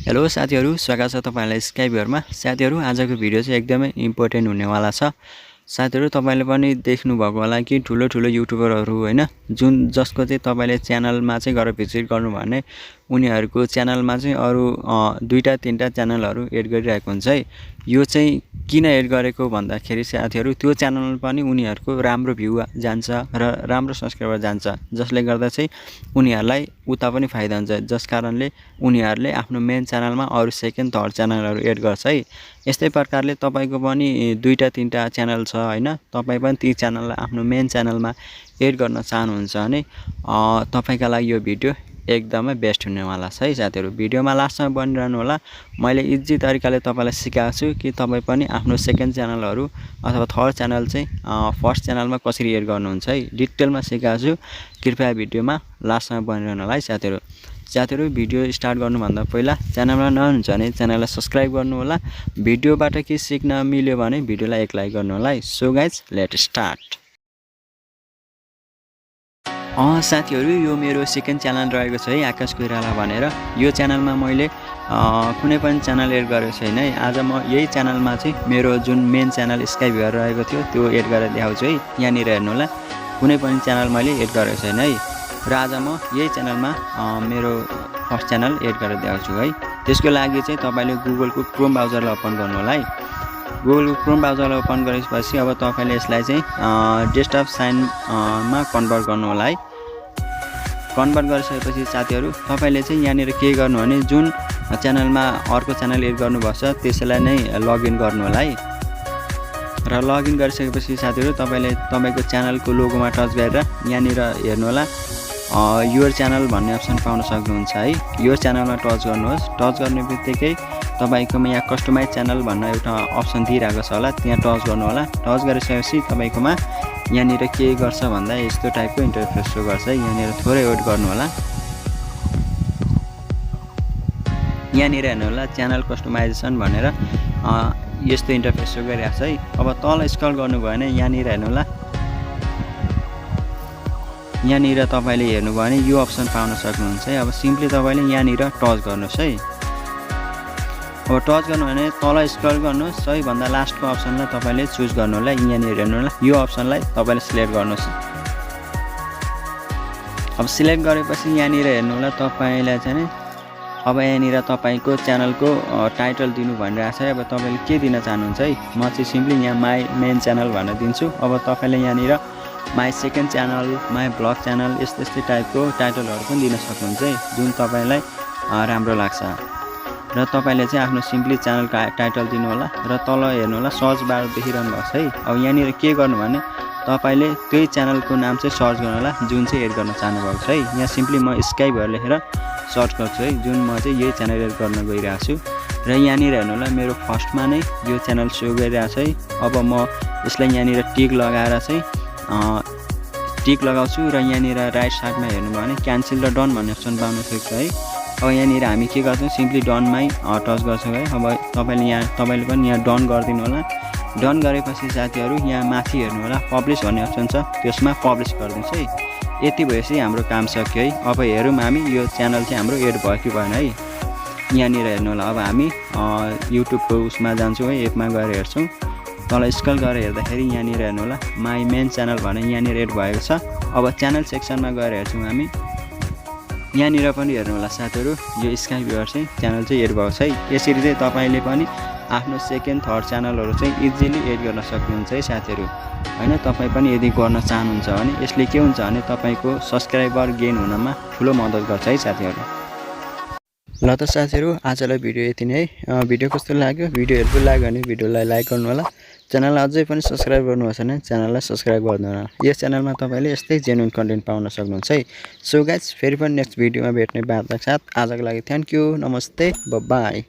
Hello साथीहरु, स्वागत छ तपाईलाई SkyViewer मा। साथीहरु, आजको भिडियो चाहिँ एकदमै इम्पोर्टेन्ट हुनेवाला छ। साथीहरु, तपाईले पनि देख्नु भएको होला कि ठुलो युट्युबरहरु हैन, जुन जसको चाहिँ तपाईले च्यानलमा चाहिँ गएर भिजिट गर्नु भने उनीहरुको च्यानलमा चाहिँ अरु दुईटा तीनटा च्यानलहरु एड गरिरहेको हुन्छ है। यो चाहिँ किन एड गरेको भन्दाखेरि साथीहरु, त्यो च्यानल पनि उनीहरुको राम्रो भ्यू जान्छ र राम्रो सब्स्क्राइबर जान्छ, जसले गर्दा चाहिँ उनीहरुलाई उता पनि फाइदा हुन्छ, जसकारणले उनीहरुले आफ्नो मेन च्यानलमा अरु सेकेन्ड थर्ड च्यानलहरु एड गर्छ है। यस्तै प्रकारले तपाईको पनि दुईटा तीनटा च्यानल छ हैन, तपाई पनि ती च्यानललाई आफ्नो मेन च्यानलमा एड गर्न चाहनुहुन्छ भने तपाईका लागि यो भिडियो एकदमै बेस्ट हुनेवाला छ है साथीहरु। भिडियोमा लास्टसम्म बनिरहनु होला। मैले इजी तरिकाले तपाईलाई सिकाएको छु कि तपाई पनि आफ्नो सेकेन्ड च्यानलहरु अथवा थर्ड च्यानल चाहिँ फर्स्ट च्यानलमा कसरी एड गर्नुहुन्छ है, डिटेलमा सिकाएको छु। कृपया भिडियोमा लास्टसम्म बनिरहनु होला है साथीहरु। साथीहरु, भिडियो स्टार्ट गर्नुभन्दा पहिला च्यानलमा नयाँ हुनुहुन्छ भने च्यानललाई सब्स्क्राइब गर्नु होला। भिडियोबाट के सिक्न मिल्यो भने भिडियोलाई एक लाइक गर्नु होला है। So guys, let start. साथीहरु, यो मेरो सेकेन्ड च्यानल रहेको छ है, आकाश कोइराला भनेर। यो च्यानलमा मैले कुनै पनि च्यानल एड गरेको छैन है। आज म यही च्यानलमा चाहिँ मेरो जुन मेन च्यानल SkyViewer रहेको थियो त्यो एड गरेर देखाउँछु है। यहाँनिर हेर्नु होला, कुनै पनि च्यानल मैले एड गरेको छैन है। र आज म यही च्यानलमा मेरो फर्स्ट च्यानल एड गरेर देखाउँछु है। त्यसको लागि चाहिँ तपाईले गुगलको क्रोम ब्राउजरलाई ओपन गर्नु होला है। गुगलको क्रोम ब्राउजरलाई ओपन गरेपछि अब तपाईले यसलाई चाहिँ डेस्कटप साइनमा कन्भर्ट गर्नु होला है। कन्भर्ट गरिसकेपछि साथीहरु, तपाईले चाहिँ यहाँनिर के गर्नु भने जुन च्यानलमा अर्को च्यानल एड गर्नुभएको छ त्यसैलाई नै लगइन गर्नु होला है। र लगइन गरिसकेपछि साथीहरु, तपाईले तपाईको च्यानलको लोगोमा टच गरेर यहाँनिर हेर्नु होला, योर च्यानल भन्ने अप्सन पाउन सक्नुहुन्छ है। यो च्यानलमा टच गर्नुहोस्। टच गर्नेबित्तिकै तपाईकोमा यहाँ कस्टमाइज च्यानल भन्ने एउटा अप्सन दिइरहेको छ होला, त्यहाँ टच गर्नु होला। टच गरिसकेपछि तपाईकोमा यहाँनिर के गर्छ भन्दा यस्तो टाइपको इन्टरफेस शो गर्छ है। यहाँनिर थोरै वेट गर्नु होला। यहाँनिर हेर्नु होला, च्यानल कस्टमाइजेसन भनेर यस्तो इन्टरफेस शो गरिरहेको छ है। अब तल स्क्रल गर्नुभयो भने यहाँनिर हेर्नु होला, यहाँनिर तपाईले हेर्नुभयो भने यो अप्सन पाउन सक्नुहुन्छ है। अब सिम्पली तपाईले यहाँनिर टच गर्नुहोस् है। अब टच गर्नु भने तल स्क्रल गर्नुहोस्, सबैभन्दा लास्टको अप्सनलाई तपाईले चुज गर्नु होला। यहाँनिर हेर्नु होला, यो अप्सनलाई तपाईले सिलेक्ट गर्नुहोस्। अब सिलेक्ट गरेपछि यहाँनिर हेर्नु होला, तपाईलाई चाहिँ अब यहाँनिर तपाईको च्यानलको टाइटल दिनु भनिरहेछ है। अब तपाईले के दिन चाहनुहुन्छ है, म चाहिँ सिम्पली यहाँ माई मेन च्यानल भनेर दिन्छु। अब तपाईले यहाँनिर my second channel, my blog channel यस्तै टाइपको टाइटलहरु पनि दिन सक्नुहुन्छ है, जुन तपाईलाई राम्रो लाग्छ। र तपाईले चाहिँ आफ्नो सिम्पली च्यानलको टाइटल दिनु होला। र तल हेर्नु होला, सर्च बार देखिरहनु भएको छ है। अब यहाँनिर के गर्नु भने तपाईले त्यही च्यानलको नाम चाहिँ सर्च गर्नु होला जुन चाहिँ एड गर्न चाहनु भएको छ है। यहाँ सिम्पली म SkyViewer लेखेर सर्च गर्छु है, जुन म चाहिँ यही च्यानल एड गर्न गइरहेको छु। र यहाँनिर हेर्नु होला, मेरो फर्स्टमा नै यो च्यानल सो गरिरहेको छ है। अब म यसलाई यहाँनिर टिक लगाएर चाहिँ टिक लगाउँछु। र यहाँनिर राइट साइडमा हेर्नुभयो भने क्यान्सल र डन भन्ने अप्सन पाउन सक्छ है। अब यहाँनिर हामी के गर्छौँ, सिम्पली डनमै टच गर्छौँ है। अब तपाईले पनि यहाँ डन गरिदिनु होला। डन गरेपछि साथीहरु, यहाँ माथि हेर्नु होला, पब्लिस भन्ने अप्सन छ, त्यसमा पब्लिस गरिदिन्छ है। यति भएपछि हाम्रो काम सक्यो है। अब हेरौँ हामी यो च्यानल चाहिँ हाम्रो एड भयो कि भएन है। यहाँनिर हेर्नु होला, अब हामी युट्युबको उसमा जान्छौँ है, एपमा गएर हेर्छौँ। तल स्क्रल गरेर हेर्दाखेरि यहाँनिर हेर्नु होला, माई मेन च्यानल भनेर यहाँनिर एड भएको छ। अब च्यानल सेक्सनमा गएर हेर्छौँ हामी। यहाँनिर पनि हेर्नु होला साथीहरु, यो SkyViewer चाहिँ च्यानल चाहिँ एड भएको छ है। यसरी चाहिँ तपाईले पनि आफ्नो सेकेन्ड थर्ड च्यानलहरु चाहिँ इजिली एड गर्न सक्नुहुन्छ है साथीहरु हैन। तपाई पनि यदि गर्न चाहनुहुन्छ भने यसले के हुन्छ भने तपाईको सब्स्क्राइबर गेन हुनमा ठूलो मद्दत गर्छ है साथीहरु। ल त साथीहरु, आजलाई भिडियो यति नै है। भिडियो कस्तो लाग्यो, भिडियो हेल्पफुल लाग्यो भने भिडियोलाई लाइक गर्नु होला। च्यानललाई अझै पनि सब्स्क्राइब गर्नुहोस् भने च्यानललाई सब्स्क्राइब गर्नु होला। यस च्यानलमा तपाईले यस्तै जेन्युइन कन्टेन्ट पाउन सक्नुहुन्छ है। सो गाइज, फेरि पनि नेक्स्ट भिडियोमा भेट्ने बातका साथ आजको लागि थ्यांक यू, नमस्ते, बाइ।